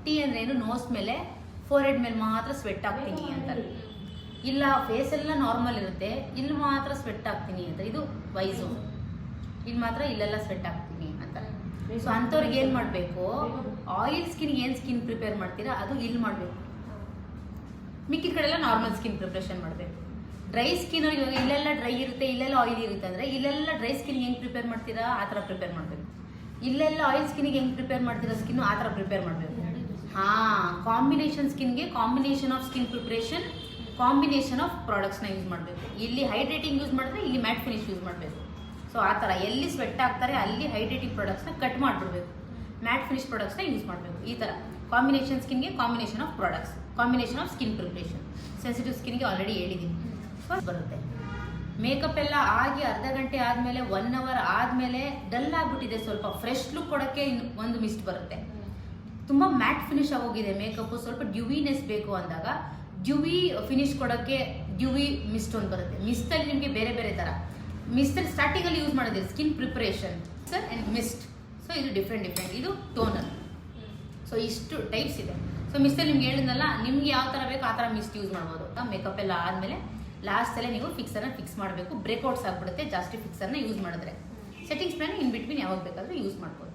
T ಅಂದ್ರೆ ಏನು, nose ಮೇಲೆ ಫೋರ್ ಹೆಡ್ ಮೇಲೆ ಮಾತ್ರ ಸ್ವೆಟ್ ಆಗ್ತೀನಿ ಅಂತಾರೆ. ಇಲ್ಲ ಫೇಸ್ ಎಲ್ಲ ನಾರ್ಮಲ್ ಇರುತ್ತೆ, ಇಲ್ಲಿ ಮಾತ್ರ ಸ್ವೆಟ್ ಆಗ್ತೀನಿ ಅಂತ, ಇದು ವೈಸು. ಇಲ್ಲಿ ಮಾತ್ರ ಇಲ್ಲೆಲ್ಲ ಸ್ವೆಟ್ ಆಗ್ತೀನಿ ಅಂತಾರೆ. ಸೊ ಅಂಥವ್ರಿಗೆ ಏನು ಮಾಡಬೇಕು, ಆಯಿಲ್ ಸ್ಕಿನ್ಗೆ ಏನು ಸ್ಕಿನ್ ಪ್ರಿಪೇರ್ ಮಾಡ್ತೀರಾ ಅದು ಇಲ್ಲಿ ಮಾಡಬೇಕು. ಮಿಕ್ಕಿದ ಕಡೆ ಎಲ್ಲ ನಾರ್ಮಲ್ ಸ್ಕಿನ್ ಪ್ರಿಪ್ರೇಷನ್ ಮಾಡಬೇಕು. ಡ್ರೈ ಸ್ಕಿನ್ ಇವಾಗ ಇಲ್ಲೆಲ್ಲ ಡ್ರೈ ಇರುತ್ತೆ, ಇಲ್ಲೆಲ್ಲ ಆಯಿಲ್ ಇರುತ್ತೆ ಅಂದರೆ ಇಲ್ಲೆಲ್ಲ ಡ್ರೈ ಸ್ಕಿನ್ಗೆ ಹೆಂಗೆ ಪ್ರಿಪೇರ್ ಮಾಡ್ತೀರಾ ಆ ಥರ ಪ್ರಿಪೇರ್ ಮಾಡಬೇಕು. ಇಲ್ಲೆಲ್ಲ ಆಯಿಲ್ ಸ್ಕಿನ್ಗೆ ಹೆಂಗೆ ಪ್ರಿಪೇರ್ ಮಾಡ್ತೀರಾ ಸ್ಕಿನ್ನು ಆ ಥರ ಪ್ರಿಪೇರ್ ಮಾಡಬೇಕು. ಕಾಂಬಿನೇಷನ್ ಸ್ಕಿನ್ಗೆ combination of skin preparation, combination of ಪ್ರಾಡಕ್ಟ್ಸ್ನ ಯೂಸ್ ಮಾಡಬೇಕು. ಇಲ್ಲಿ ಹೈಡ್ರೇಟಿಂಗ್ ಯೂಸ್ ಮಾಡಿದ್ರೆ ಇಲ್ಲಿ ಮ್ಯಾಟ್ ಫಿನಿಶ್ ಯೂಸ್ ಮಾಡಬೇಕು. ಸೊ ಆ ಥರ ಎಲ್ಲಿ ಸ್ವೆಟ್ ಆಗ್ತಾರೆ ಅಲ್ಲಿ ಹೈಡ್ರೇಟಿಂಗ್ ಪ್ರಾಡಕ್ಟ್ಸ್ನ ಕಟ್ ಮಾಡಿಬಿಡ್ಬೇಕು, ಮ್ಯಾಟ್ ಫಿನಿಶ್ ಪ್ರಾಡಕ್ಟ್ಸ್ನ ಯೂಸ್ ಮಾಡಬೇಕು. ಈ ಥರ ಕಾಂಬಿನೇಷನ್ ಸ್ಕಿನ್ಗೆ combination of products, combination of skin preparation. Sensitive ಸ್ಕಿನ್ಗೆ ಆಲ್ರೆಡಿ ಹೇಳಿದ್ದೀನಿ. ಸೊ ಬರುತ್ತೆ. ಮೇಕಪ್ ಎಲ್ಲ ಆಗಿ ಅರ್ಧ ಗಂಟೆ ಆದಮೇಲೆ 1 hour ಆದಮೇಲೆ ಡಲ್ ಆಗಿಬಿಟ್ಟಿದೆ, ಸ್ವಲ್ಪ ಫ್ರೆಶ್ ಲುಕ್ ಕೊಡೋಕ್ಕೆ ಒಂದು ಮಿಸ್ಟ್ ಬರುತ್ತೆ. ತುಂಬ ಮ್ಯಾಟ್ ಫಿನಿಶ್ ಆಗೋಗಿದೆ ಮೇಕಪ್ಪು, ಸ್ವಲ್ಪ ಡ್ಯೂವಿನೆಸ್ ಬೇಕು ಅಂದಾಗ ಡ್ಯೂವಿ ಫಿನಿಶ್ ಕೊಡೋಕ್ಕೆ ಡ್ಯೂವಿ ಮಿಸ್ಟ್ ಒಂದು ಬರುತ್ತೆ. ಮಿಸ್ಟಲ್ಲಿ ನಿಮಗೆ ಬೇರೆ ಬೇರೆ ಥರ, ಮಿಸ್ಟಲ್ಲಿ ಸ್ಟಾರ್ಟಿಂಗಲ್ಲಿ ಯೂಸ್ ಮಾಡೋದಿಲ್ಲ, skin preparation sir and mist. So ಇದು ಡಿಫ್ರೆಂಟ್, ಇದು ಟೋನರ್. ಸೊ ಇಷ್ಟು ಟೈಪ್ಸ್ ಇದೆ. ಸೊ ಮಿಸ್ಟಲ್ಲಿ ನಿಮ್ಗೆ ಹೇಳಿದ್ನಲ್ಲ, ನಿಮ್ಗೆ ಯಾವ ಥರ ಬೇಕು ಆ ಥರ ಮಿಸ್ಟ್ ಯೂಸ್ ಮಾಡ್ಬೋದು. ಮೇಕಪ್ ಎಲ್ಲ ಆದಮೇಲೆ ಲಾಸ್ಟಲ್ಲೇ ನೀವು ಫಿಕ್ಸರ್ನ ಫಿಕ್ಸ್ ಮಾಡಬೇಕು. ಬ್ರೇಕ್ಔಟ್ಸ್ ಆಗಿಬಿಡುತ್ತೆ ಜಾಸ್ತಿ ಫಿಕ್ಸರ್ನ ಯೂಸ್ ಮಾಡಿದ್ರೆ. ಸೆಟ್ಟಿಂಗ್ಸ್ ಪ್ಲಾನ್ ಇನ್ ಬಿಟ್ವೀನ್ ಯಾವಾಗ ಬೇಕಾದರೂ ಯೂಸ್ ಮಾಡ್ಬೋದು.